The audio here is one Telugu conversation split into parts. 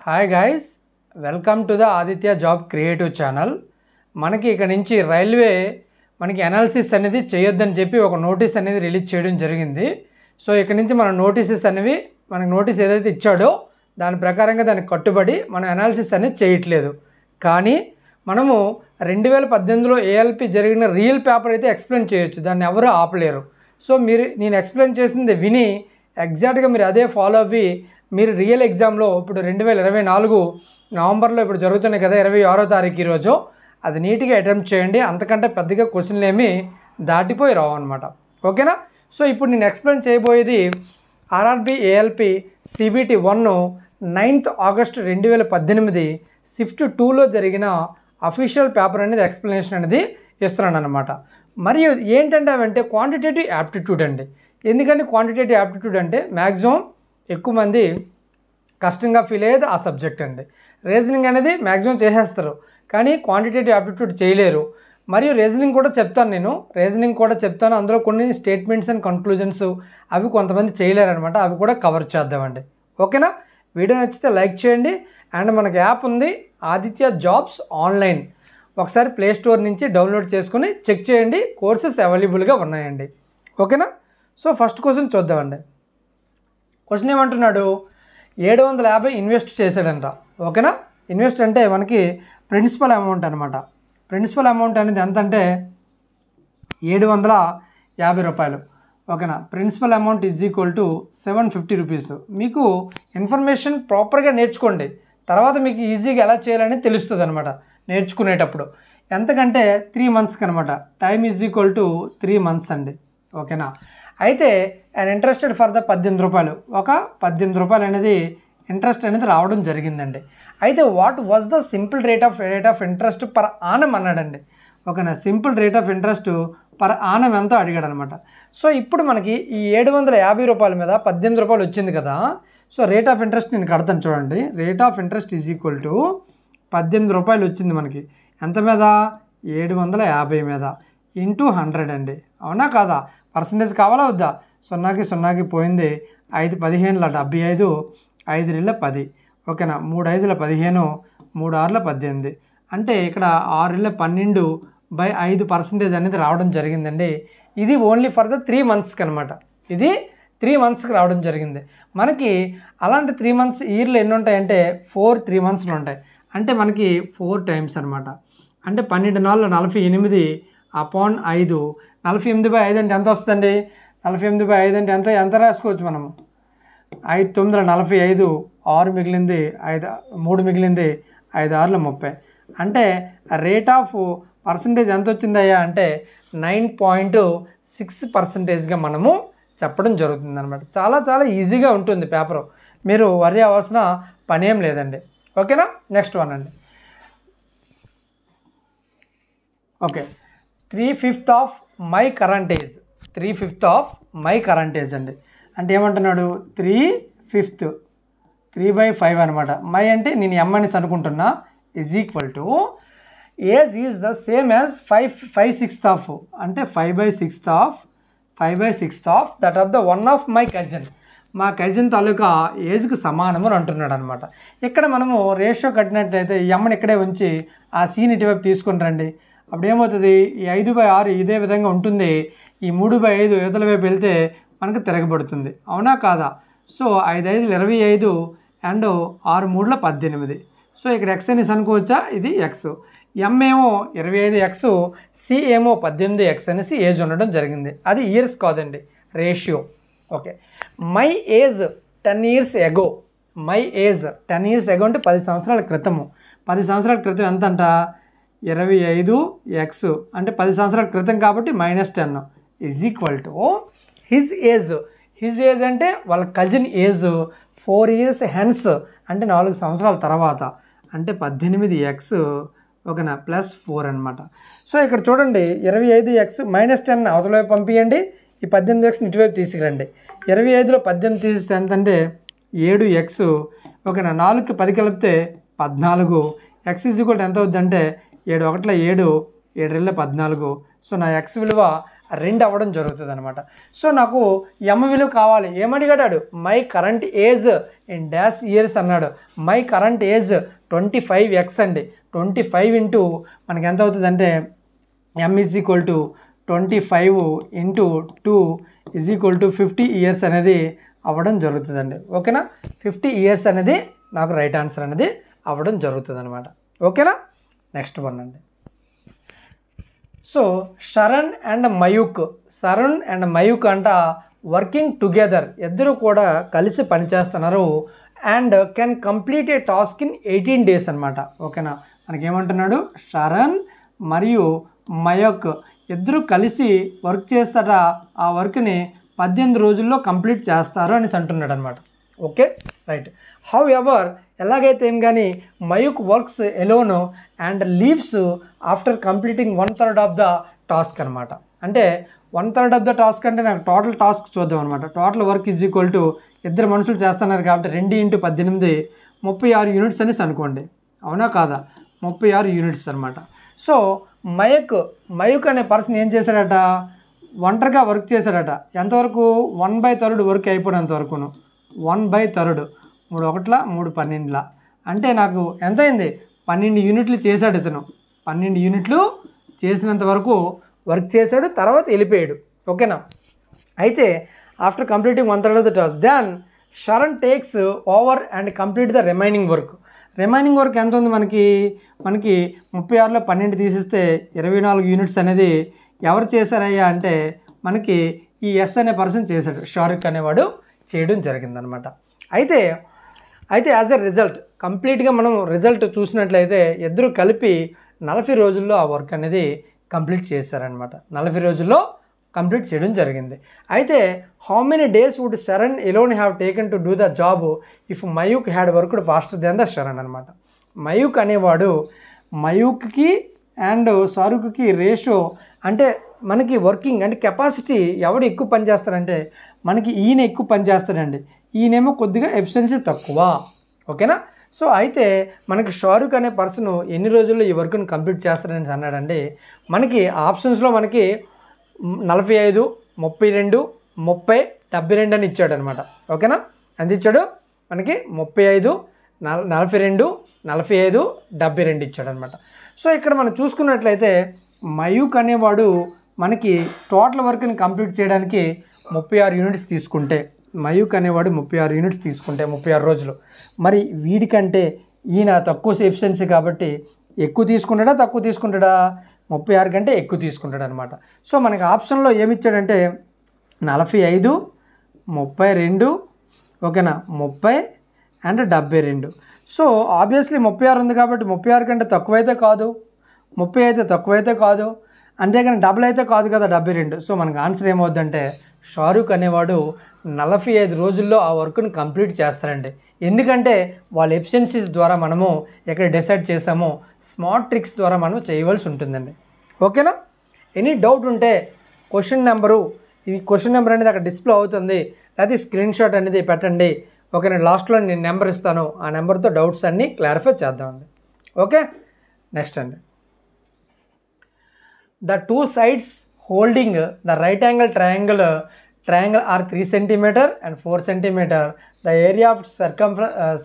Hi guys, welcome to the Aditya job creative channel. మనకి ఇక్కడ నుంచి రైల్వే మనకి అనాలిసిస్ అనేది చేయొద్దని చెప్పి ఒక నోటీస్ అనేది రిలీజ్ చేయడం జరిగింది. సో ఇక్కడ నుంచి మన నోటీసెస్ అనేవి మనకి నోటీస్ ఏదైతే ఇచ్చాడో దాని ప్రకారంగా దానికి కట్టుబడి మనం అనాలిసిస్ అనేది చేయట్లేదు. కానీ మనము 2018లో ఏఎల్పి జరిగిన రియల్ పేపర్ అయితే ఎక్స్ప్లెయిన్ చేయొచ్చు, దాన్ని ఎవరు ఆపలేరు. సో నేను ఎక్స్ప్లెయిన్ చేసింది విని ఎగ్జాక్ట్గా మీరు అదే ఫాలో అవ్వి మీరు రియల్ ఎగ్జామ్లో ఇప్పుడు 2024 నవంబర్లో ఇప్పుడు జరుగుతున్నాయి కదా, 26వ తారీఖు ఈరోజు, అది నీట్గా అటెంప్ట్ చేయండి. అంతకంటే పెద్దగా క్వశ్చన్లు ఏమీ దాటిపోయి రావు అనమాట. ఓకేనా? సో ఇప్పుడు నేను ఎక్స్ప్లెయిన్ చేయబోయేది RRB ALP CBT 1 9th August 2018 shift 2లో జరిగిన అఫీషియల్ పేపర్ అనేది ఎక్స్ప్లెనేషన్ అనేది ఇస్తున్నాను అనమాట. మరియు ఏంటంటే అవంటే క్వాంటిటేటివ్ యాప్టిట్యూడ్ అండి. ఎందుకంటే క్వాంటిటేటివ్ యాప్టిట్యూడ్ అంటే మ్యాక్సిమం ఎక్కువ మంది కష్టంగా ఫీల్ అయ్యేది ఆ సబ్జెక్ట్ అండి. రీజనింగ్ అనేది మ్యాక్సిమం చేసేస్తారు, కానీ క్వాంటిటేటివ్ యాప్టిట్యూడ్ చేయలేరు. మరియు రీజనింగ్ కూడా చెప్తాను, అందులో కొన్ని స్టేట్మెంట్స్ అండ్ కన్క్లూజన్స్ అవి కొంతమంది చేయలేరు అనమాట, అవి కూడా కవర్ చేద్దామండి. ఓకేనా? వీడియో నచ్చితే లైక్ చేయండి. అండ్ మనకి యాప్ ఉంది ఆదిత్య జాబ్స్ ఆన్లైన్, ఒకసారి ప్లే స్టోర్ నుంచి డౌన్లోడ్ చేసుకుని చెక్ చేయండి, కోర్సెస్ అవైలబుల్గా ఉన్నాయండి. ఓకేనా? సో ఫస్ట్ క్వశ్చన్ చూద్దామండి. క్వశ్చన్ ఏమంటున్నాడు, 750 ఇన్వెస్ట్ చేశాడంట. ఓకేనా? ఇన్వెస్ట్ అంటే మనకి ప్రిన్సిపల్ అమౌంట్ అనమాట. ప్రిన్సిపల్ అమౌంట్ అనేది ఎంత అంటే 750 రూపాయలు. ఓకేనా? Principal amount is equal to 750 rupees. మీకు ఇన్ఫర్మేషన్ ప్రాపర్గా నేర్చుకోండి, తర్వాత మీకు ఈజీగా ఎలా చేయాలని తెలుస్తుంది అనమాట నేర్చుకునేటప్పుడు. ఎంతకంటే 3 మంత్స్కి అనమాట. Time is equal to 3 months అండి. ఓకేనా? అయితే అండ్ ఇంట్రెస్టెడ్ ఫర్ ద 18 రూపాయలు, ఒక 18 రూపాయలు అనేది ఇంట్రెస్ట్ అనేది రావడం జరిగిందండి. అయితే what was the simple rate of interest per annum అన్నాడండి. ఓకేనా? Simple rate of interest per annum ఎంతో అడిగాడు అనమాట. సో ఇప్పుడు మనకి ఈ 750 రూపాయల మీద 18 రూపాయలు వచ్చింది కదా. సో రేట్ ఆఫ్ ఇంట్రెస్ట్ నేను కడతాను చూడండి. Rate of interest is equal to 18 రూపాయలు వచ్చింది మనకి. ఎంత మీద? 750 మీద ఇంటూ 100 అండి. అవునా కాదా? పర్సంటేజ్ కావాలా వద్దా? 0కి పోయింది. 5 15 75, 5 10. ఓకేనా? 3 5 15, 3 6 18. అంటే ఇక్కడ 6 12/5 పర్సంటేజ్ అనేది రావడం జరిగిందండి. ఇది ఓన్లీ ఫర్ ద 3 మంత్స్కి అనమాట. ఇది 3 మంత్స్కి రావడం జరిగింది. మనకి అలాంటి 3 మంత్స్ ఇయర్లో ఎన్ని ఉంటాయంటే 4 3 మంత్స్లో ఉంటాయి. అంటే మనకి 4 టైమ్స్ అనమాట. అంటే 12 4 48 అపాన్ 5. 48/5 అంటే ఎంత వస్తుందండి? 48/5 అంటే ఎంత రాసుకోవచ్చు మనము? 5 9 45, 6 మిగిలింది, 3 మిగిలింది, 5 6 30. అంటే రేట్ ఆఫ్ పర్సంటేజ్ ఎంత వచ్చిందయ్యా అంటే 9.6%గా మనము చెప్పడం జరుగుతుంది అనమాట. చాలా చాలా ఈజీగా ఉంటుంది పేపరు, మీరు వరి అవ్వాల్సిన పనేం లేదండి. ఓకేనా? నెక్స్ట్ వన్ అండి. Okay, 3/5 of my current age. 3/5 of my current age అండి. అంటే ఏమంటున్నాడు? 3/5 3/5 అనమాట. మై అంటే నేను ఎమ్ అనేసి అనుకుంటున్నా. Is equal to age is the same as 5/6 of, అంటే 5/6 of that of the one of my cousin. మా కజిన్ తాలూకా ఏజ్కి సమానము అని అంటున్నాడు అనమాట. ఇక్కడ మనము రేషియో కట్టినట్లయితే ఈ ఎమ్మని ఇక్కడే ఉంచి ఆ సీన్ ఇటువైపు తీసుకుని రండి. అప్పుడు ఏమవుతుంది? ఈ 5/6 ఇదే విధంగా ఉంటుంది. ఈ 3/5 యువతల వైపు వెళ్తే మనకు తిరగబడుతుంది. అవునా కాదా? So 5 5 25 and 6 3 18. సో ఇక్కడ ఎక్స్ అనేసి అనుకోవచ్చా? ఇది ఎక్స్. ఎమ్ ఏమో 25x, సి ఏమో 18x అనేసి ఏజ్ ఉండడం జరిగింది. అది ఇయర్స్ కాదండి, ratio. Okay, my age 10 years ago. My age 10 years ఎగో అంటే 10 సంవత్సరాల క్రితము. 10 సంవత్సరాల క్రితం ఎంత అంట? 25x అంటే 10 సంవత్సరాల క్రితం కాబట్టి -10 is equal to his age. His age అంటే వాళ్ళ కజిన్ ఏజ్ 4 years హెన్స్, అంటే 4 సంవత్సరాల తర్వాత, అంటే 18x. ఓకేనా? +4 అనమాట. సో ఇక్కడ చూడండి, 25x -10 అవతల వైపు పంపించండి, ఈ 18x ఇటువైపు తీసుకురండి. 25లో 18 తీస్తే ఎంత అంటే 7x. ఓకేనా? 4కి 10 కలిపితే 14. x ఈజ్ ఈక్వల్ ఎంత అవుద్దంటే 7 1 7, 7 2 14. సో నా x విలువ 2 అవ్వడం జరుగుతుంది అనమాట. సో నాకు ఎమ్ విలువ కావాలి. ఏమడిగాడు? My current age in dash years అన్నాడు. మై కరెంట్ ఏజ్ 25x అండి. 25 ఇంటూ మనకి ఎంత అవుతుంది అంటే M is equal to 25 into 2 is equal to 50 years అనేది అవ్వడం జరుగుతుందండి. ఓకేనా? 50 ఇయర్స్ అనేది నాకు రైట్ ఆన్సర్ అనేది అవ్వడం జరుగుతుంది అనమాట. ఓకేనా? నెక్స్ట్ వన్ అండి. సో శరణ్ అండ్ మయూక్ అంట వర్కింగ్ టుగెదర్, ఇద్దరు కూడా కలిసి పనిచేస్తున్నారు. And can complete A task in 18 days అనమాట. ఓకేనా? మనకేమంటున్నాడు? శరణ్ మరియు మయూక్ ఇద్దరు కలిసి వర్క్ చేస్తాట, ఆ వర్క్ని 18 రోజుల్లో కంప్లీట్ చేస్తారు అనేసి అంటున్నాడు అనమాట. Okay, right. హౌ ఎవర్, ఎలాగైతే ఏం కానీ Mayukh works alone and leaves after completing 1/3 of the task అనమాట. అంటే 1/3 ఆఫ్ ద టాస్క్ అంటే నాకు టోటల్ టాస్క్ చూద్దాం అనమాట. Total work is equal to ఇద్దరు మనుషులు చేస్తున్నారు కాబట్టి 2 × 18 36 యూనిట్స్ అనేసి అనుకోండి. అవునా కాదా? 36 యూనిట్స్ అనమాట. సో మయూక్ అనే పర్సన్ ఏం చేశాడట? ఒంటరిగా వర్క్ చేశాడట. ఎంతవరకు? 1/3 వర్క్ అయిపోయినంత వరకును. 1/3 3 1 3 12 అంటే నాకు ఎంత అయింది? 12 యూనిట్లు చేశాడు ఇతను. 12 యూనిట్లు చేసినంత వరకు వర్క్ చేశాడు, తర్వాత వెళ్ళిపోయాడు. ఓకేనా? అయితే after completing 1/3 of the task then Sharan takes over and complete the remaining work. Remaining work ఎంత ఉంది మనకి? 36లో 12 తీసిస్తే 24 యూనిట్స్ అనేది ఎవరు చేశారయ్యా అంటే మనకి ఈ ఎస్ అనే పర్సన్ చేశాడు. షారుఖ్ అనేవాడు చేయడం జరిగిందనమాట. అయితే యాజ్ ఎ రిజల్ట్ కంప్లీట్గా మనం రిజల్ట్ చూసినట్లయితే ఇద్దరు కలిపి 40 రోజుల్లో ఆ వర్క్ అనేది కంప్లీట్ చేశారనమాట. 40 రోజుల్లో కంప్లీట్ చేయడం జరిగింది. అయితే how many days would Sharan alone have taken to do the job if Mayuk had worked faster then the Sharan అనమాట. మయూక్ అనేవాడు మయూక్కి అండ్ షారుఖ్కి రేషియో అంటే మనకి వర్కింగ్ అంటే కెపాసిటీ ఎవడు ఎక్కువ పని చేస్తారంటే మనకి ఈయన ఎక్కువ పని చేస్తాడండి. ఈయనేమో కొద్దిగా ఎఫిషియన్సీ తక్కువ. ఓకేనా? సో అయితే మనకి షారుఖ్ అనే పర్సన్ ఎన్ని రోజుల్లో ఈ వర్క్ని కంప్లీట్ చేస్తారని అన్నాడండి. మనకి ఆప్షన్స్లో మనకి 45, 32, 30, 72 అని ఇచ్చాడు అనమాట. ఓకేనా? ఎంత ఇచ్చాడు? మనకి 35, 42, 45, 72 ఇచ్చాడు అనమాట. సో ఇక్కడ మనం చూసుకున్నట్లయితే మయూక్ అనేవాడు మనకి టోటల్ వర్క్ని కంప్లీట్ చేయడానికి 36 యూనిట్స్ తీసుకుంటే, మయూక్ అనేవాడు 36 యూనిట్స్ తీసుకుంటే 36 రోజులు, మరి వీడికంటే ఈయన తక్కువ ఎఫిషియన్సీ కాబట్టి ఎక్కువ తీసుకుంటాడా తక్కువ తీసుకుంటాడా? 36 కంటే ఎక్కువ తీసుకుంటాడు అనమాట. సో మనకి ఆప్షన్లో ఏమిచ్చాడంటే 45, 32, ఓకేనా, 30 అండ్ 72. సో ఆబ్వియస్లీ 36 ఉంది కాబట్టి 36 కంటే తక్కువైతే కాదు, 30 అయితే తక్కువైతే కాదు, అంతేగాని డబుల్ అయితే కాదు కదా 72. సో మనకు ఆన్సర్ ఏమవుద్దంటే షారుఖ్ అనేవాడు 45 రోజుల్లో ఆ వర్క్ని కంప్లీట్ చేస్తారండి. ఎందుకంటే వాళ్ళ ఎఫిషియన్సీస్ ద్వారా మనము ఎక్కడ డిసైడ్ చేసామో స్మార్ట్ ట్రిక్స్ ద్వారా మనం చేయవలసి ఉంటుందండి. ఓకేనా? ఎనీ డౌట్ ఉంటే క్వశ్చన్ నెంబరు అనేది అక్కడ డిస్ప్లే అవుతుంది, లేకపోతే స్క్రీన్ షాట్ అనేది పెట్టండి. ఓకే, నేను లాస్ట్లో నేను నెంబర్ ఇస్తాను, ఆ నెంబర్తో డౌట్స్ అన్నీ క్లారిఫై చేద్దామండి. ఓకే, నెక్స్ట్ అండి. The two sides holding the right angle triangle are 3 cm and 4 cm. The area of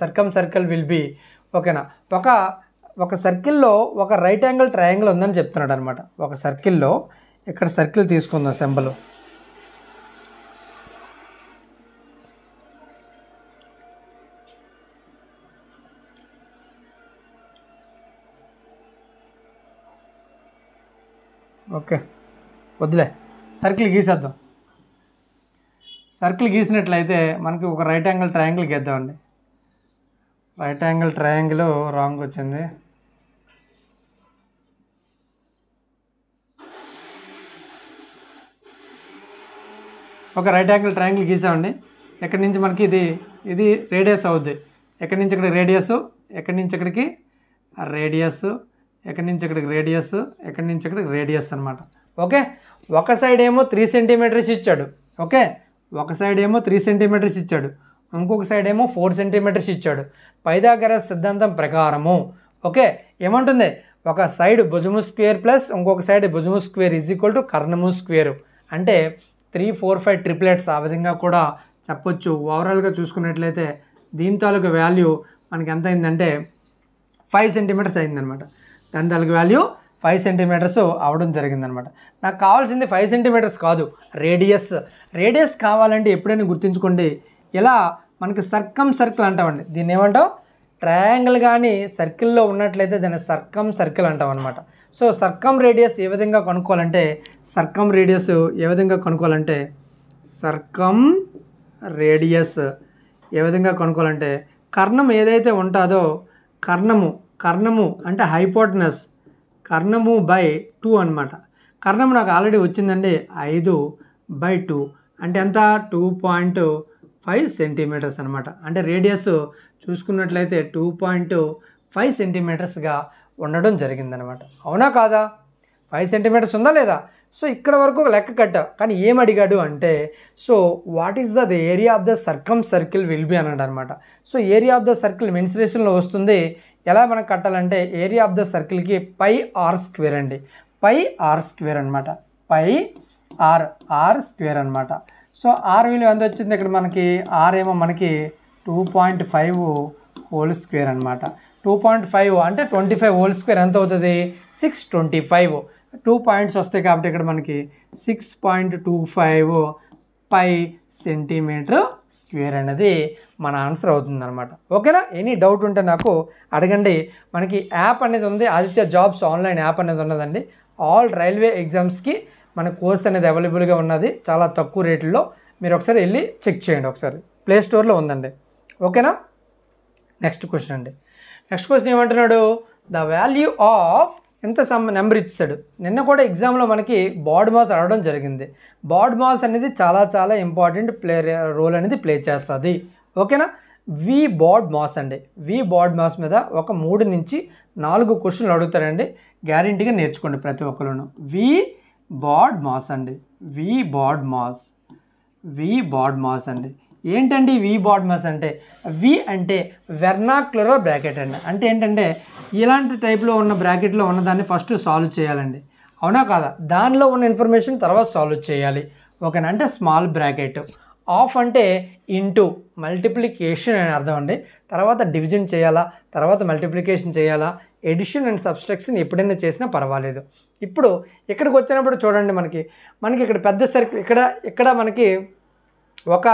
circumcircle will be, ఓకేనా, ఒక సర్కిల్లో ఒక రైట్ యాంగిల్ ట్రయాంగిల్ ఉందని చెప్తున్నాడు అనమాట. ఒక సర్కిల్లో ఇక్కడ సర్కిల్ తీసుకుందాం సింబల్. ఓకే, వద్దులే, సర్కిల్ గీసేద్దాం. సర్కిల్ గీసినట్లయితే మనకి ఒక రైట్ యాంగిల్ ట్రయాంగిల్ గీద్దామండి. రైట్ యాంగిల్ ట్రయాంగిల్ రాంగ్ వచ్చింది. ఒక రైట్ యాంగిల్ ట్రయాంగిల్ గీసామండి. ఎక్కడి నుంచి మనకి ఇది రేడియస్ అవుద్ది. ఎక్కడి నుంచి ఇక్కడికి రేడియస్, ఎక్కడి నుంచి ఇక్కడికి రేడియస్, ఎక్కడి నుంచి ఇక్కడికి రేడియస్, ఎక్కడి నుంచి ఇక్కడికి రేడియస్ అనమాట. ఓకే, ఒక సైడ్ ఏమో 3 సెంటీమీటర్స్ ఇచ్చాడు. ఓకే, ఒక సైడ్ ఏమో 3 సెంటీమీటర్స్ ఇచ్చాడు, ఇంకొక సైడ్ ఏమో 4 సెంటీమీటర్స్ ఇచ్చాడు. పైథాగరస్ సిద్ధాంతం ప్రకారము ఓకే ఏమంటుంది? ఒక సైడ్ భుజము స్క్వేర్ ప్లస్ ఇంకొక సైడ్ భుజము స్క్వేర్ ఈజ్ ఈక్వల్ టు కర్ణము స్క్వేర్ అంటే 3, 4, 5 ట్రిప్లెట్స్ ఆ విధంగా కూడా చెప్పొచ్చు. ఓవరాల్గా చూసుకున్నట్లయితే దీని తాలూకు వాల్యూ మనకి ఎంత అయిందంటే 5 సెంటీమీటర్స్ అయిందనమాట. దాని తాలూకు వాల్యూ 5 సెంటీమీటర్స్ అవడం జరిగిందనమాట. నాకు కావాల్సింది 5 సెంటీమీటర్స్ కాదు, రేడియస్ కావాలంటే ఎప్పుడైనా గుర్తుంచుకోండి, ఇలా మనకి సర్కిల్ అంటామండి. దీన్ని ఏమంటాం, ట్రయాంగిల్ కానీ సర్కిల్లో ఉన్నట్లయితే దాన్ని సర్కిల్ అంటాం అనమాట. సో సర్కమ్ రేడియస్ ఏ విధంగా కనుక్కోవాలంటే కర్ణం ఏదైతే ఉంటుందో కర్ణము అంటే హైపోటనస్, కర్ణము బై 2 అనమాట. కర్ణము నాకు ఆల్రెడీ వచ్చిందండి 5/2 అంటే ఎంత 2.5 సెంటీమీటర్స్ అనమాట. అంటే రేడియస్ చూసుకున్నట్లయితే 2.5 సెంటీమీటర్స్గా ఉండడం జరిగిందనమాట. అవునా కాదా? 5 సెంటీమీటర్స్ ఉందా లేదా? సో ఇక్కడ వరకు లెక్క కట్టా, కానీ ఏం అడిగాడు అంటే so what is the area of the circle will be అన్నాడు అనమాట. So area of the circle మెన్సురేషన్లో వస్తుంది. ఎలా మనం కట్టాలంటే ఏరియా ఆఫ్ ద సర్కిల్కి πr² అండి, πr² అనమాట, πr² అనమాట. సో ఆర్ విలువ ఎంత వచ్చింది ఇక్కడ మనకి, ఆర్ ఏమో మనకి 2.5² అనమాట. 2.5 అంటే 25² ఎంత అవుతుంది, 625. 2 పాయింట్స్ వస్తాయి కాబట్టి ఇక్కడ మనకి 6.25 π సెంటీమీటర్ స్క్వేర్ అనేది మన ఆన్సర్ అవుతుందన్నమాట. ఓకేనా? ఎనీ డౌట్ ఉంటే నాకు అడగండి. మనకి యాప్ అనేది ఉంది, ఆదిత్య జాబ్స్ ఆన్లైన్ యాప్ అనేది ఉన్నదండి. ఆల్ రైల్వే ఎగ్జామ్స్కి మన కోర్స్ అనేది అవైలబుల్గా ఉన్నది చాలా తక్కువ రేట్లలో. మీరు ఒకసారి వెళ్ళి చెక్ చేయండి, ఒకసారి ప్లే స్టోర్లో ఉందండి. ఓకేనా? నెక్స్ట్ క్వశ్చన్ ఏమంటున్నాడు, ద వాల్యూ ఆఫ్ ఎంత నెంబర్ ఇచ్చాడు. నిన్న కూడా ఎగ్జామ్లో మనకి బాడ్ మాస్ అడగడం జరిగింది. బాడ్ మాస్ అనేది చాలా ఇంపార్టెంట్ రోల్ అనేది ప్లే చేస్తుంది. ఓకేనా? వి బాడ్ మాస్ అండి. వి బాడ్ మాస్ మీద ఒక 3 నుంచి 4 క్వశ్చన్లు అడుగుతారండి. గ్యారంటీగా నేర్చుకోండి ప్రతి ఒక్కరును. వి బాడ్ మాస్ అండి, వి బాడ్ మాస్ అండి. ఏంటండి వి బాడ్ మాస్ అంటే, వి అంటే వెర్నాక్యులర్ బ్రాకెట్ అండి. అంటే ఏంటంటే ఇలాంటి టైప్లో ఉన్న బ్రాకెట్లో ఉన్నదాన్ని ఫస్ట్ సాల్వ్ చేయాలండి. అవునా కాదా? దానిలో ఉన్న ఇన్ఫర్మేషన్ తర్వాత సాల్వ్ చేయాలి. ఓకేనా? అంటే స్మాల్ బ్రాకెట్. ఆఫ్ అంటే ఇంటూ మల్టిప్లికేషన్ అని అర్థం అండి. తర్వాత డివిజన్ చేయాలా, తర్వాత మల్టిప్లికేషన్ చేయాలా, ఎడిషన్ అండ్ సబ్స్ట్రాక్షన్ ఎప్పుడైనా చేసినా పర్వాలేదు. ఇప్పుడు ఇక్కడికి వచ్చినప్పుడు చూడండి, మనకి ఇక్కడ పెద్ద సర్కిల్, ఇక్కడ మనకి ఒక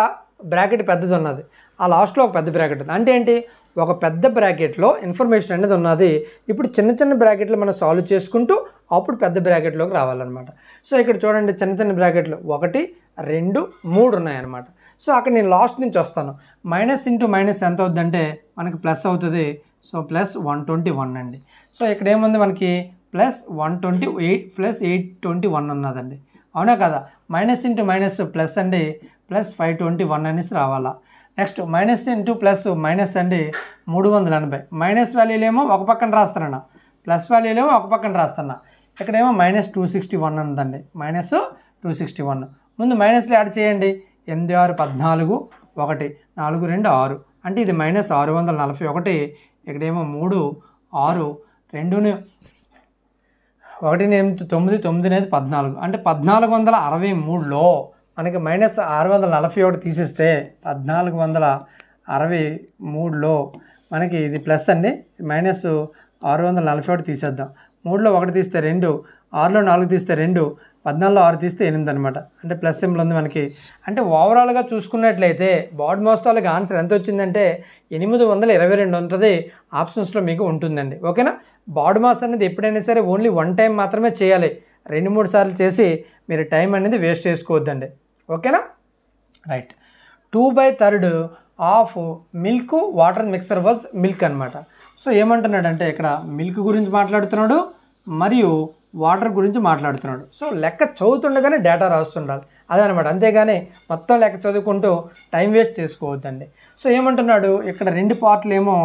బ్రాకెట్ పెద్దది ఉన్నది, ఆ లాస్ట్లో ఒక పెద్ద బ్రాకెట్ ఉంది. అంటే ఏంటి, ఒక పెద్ద బ్రాకెట్లో ఇన్ఫర్మేషన్ అనేది ఉన్నది. ఇప్పుడు చిన్న బ్రాకెట్లు మనం సాల్వ్ చేసుకుంటూ అప్పుడు పెద్ద బ్రాకెట్లోకి రావాలన్నమాట. సో ఇక్కడ చూడండి, చిన్న బ్రాకెట్లు 1, 2, 3 ఉన్నాయన్నమాట. సో అక్కడ నేను లాస్ట్ నుంచి వస్తాను. మైనస్ ఇంటూ మైనస్ ఎంత అవుతుందంటే మనకి ప్లస్ అవుతుంది. సో ప్లస్ 121 అండి. సో ఇక్కడ ఏముంది మనకి ప్లస్ 128 ప్లస్ 821 ఉన్నదండి. అవునా కదా? మైనస్ ఇంటూ మైనస్ ప్లస్ అండి, ప్లస్ 521 అనేసి రావాలా. Next minus into plus minus అండి 380. మైనస్ వాల్యూలేమో ఒక పక్కన రాస్తానన్నా, ప్లస్ వాల్యూలేమో ఒక పక్కన రాస్తున్నా. ఇక్కడేమో మైనస్ 261 ఉందండి, మైనస్ 261. ముందు మైనస్లో యాడ్ చేయండి. 8, 6, 14, 1, 4, 2, 6 అంటే ఇది మైనస్ 641. ఇక్కడేమో 3, 6, 2, 1, 8, 9, 9 అనేది 14 అంటే 1463లో మనకి మైనస్ 641 తీసేస్తే 1463లో మనకి ఇది ప్లస్ అండి. మైనస్ 641 తీసేద్దాం. 3లో 1 తీస్తే 2, 6లో 4 తీస్తే 2, 14లో 6 తీస్తే 8 అనమాట. అంటే ప్లస్ సింబల్ ఉంది మనకి. అంటే ఓవరాల్గా చూసుకున్నట్లయితే బాడ్ మాస్ వాళ్ళకి ఆన్సర్ ఎంత వచ్చిందంటే 822 ఉంటుంది. ఆప్షన్స్లో మీకు ఉంటుందండి. ఓకేనా? బాడ్ మాస్ అనేది ఎప్పుడైనా సరే ఓన్లీ 1 టైం మాత్రమే చేయాలి. 2-3 సార్లు చేసి మీరు టైం అనేది వేస్ట్ చేసుకోవద్దండి. ఓకేనా? Right. 2/3 of milk water mixer was milk అనమాట. సో ఏమంటున్నాడంటే ఇక్కడ మిల్క్ గురించి మాట్లాడుతున్నాడు మరియు వాటర్ గురించి మాట్లాడుతున్నాడు. సో లెక్క చదువుతుండగానే డేటా రాస్తుండాలి, అదనమాట. అంతేగాని మొత్తం లెక్క చదువుకుంటూ టైం వేస్ట్ చేసుకోవద్దండి. సో ఏమంటున్నాడు ఇక్కడ 2 పార్ట్లు ఏమో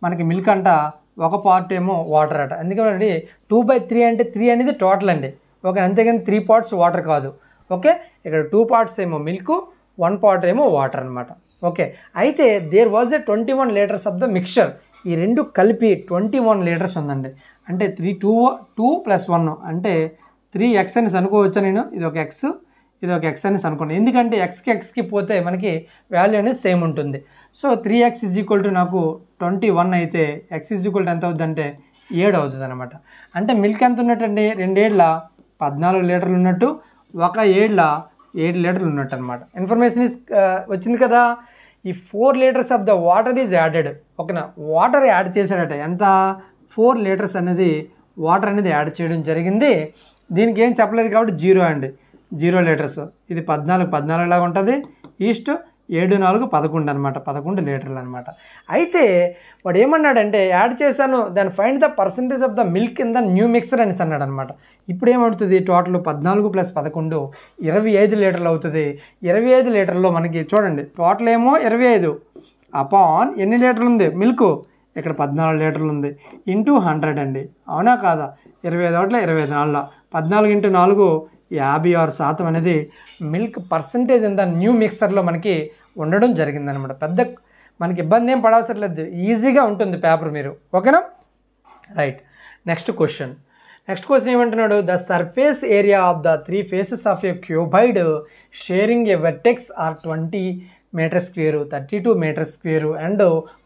మనకి మిల్క్ అంట, ఒక పార్ట్ ఏమో వాటర్ అట. ఎందుకంటే 2/3 అంటే 3 అనేది టోటల్ అండి. ఓకే, అంతేగాని 3 పార్ట్స్ వాటర్ కాదు. ఓకే, ఇక్కడ 2 పార్ట్స్ ఏమో మిల్క్, 1 పార్ట్ ఏమో వాటర్ అనమాట. ఓకే, అయితే there was a 21 litres of the mixture. ఈ 2 కలిపి 21 లీటర్స్ ఉందండి. అంటే 2 + 1 అంటే 3x అని అనుకోవచ్చా నేను? ఇది ఒక x, ఇది ఒక ఎక్స్ అనేసి అనుకోండి. ఎందుకంటే ఎక్స్కి పోతే మనకి వాల్యూ అనేది సేమ్ ఉంటుంది. సో 3x = నాకు 21 అయితే x = ఎంత అవుతుందంటే 7 అవుతుంది అనమాట. అంటే మిల్క్ ఎంత ఉన్నట్టండి, 2 ఏళ్ళ 14 లీటర్లు ఉన్నట్టు, 1 ఏళ్ళ 7 లీటర్లు ఉన్నట్టు అనమాట. ఇన్ఫర్మేషన్ వచ్చింది కదా. ఈ 4 litres of the water is added. ఓకేనా, వాటర్ యాడ్ చేశారట. ఎంత 4 లీటర్స్ అనేది వాటర్ అనేది యాడ్ చేయడం జరిగింది. దీనికి ఏం చెప్పలేదు కాబట్టి 0 అండి, 0 లీటర్స్. ఇది 14 లాగా ఉంటుంది. ఈస్ట్ 7 4 11 అనమాట, 11 లీటర్లు అనమాట. అయితే వాడు ఏమన్నాడంటే యాడ్ చేశాను, దాని find the percentage of the milk in the new mixer అనేసి అన్నాడు అనమాట. ఇప్పుడు ఏమవుతుంది, టోటల్ 14 + 11 25 లీటర్లు అవుతుంది. 25 లీటర్లో మనకి చూడండి టోటల్ ఏమో 25 అపాన్ ఎన్ని లీటర్లు ఉంది మిల్క్, ఇక్కడ 14 లీటర్లు ఉంది, ఇంటూ 100 అండి. అవునా కాదా, 25 ఒకట్ల 25 4 14 × 4 56% అనేది milk percentage in the new మిక్సర్లో మనకి ఉండడం జరిగిందనమాట. పెద్ద మనకి ఇబ్బంది ఏం పడవసరం లేదు, ఈజీగా ఉంటుంది పేపర్ మీరు. ఓకేనా, రైట్. నెక్స్ట్ క్వశ్చన్ ఏమంటున్నాడు, the surface area of the 3 faces of a cuboid sharing a vertex are 20 metre square, 32 metre square and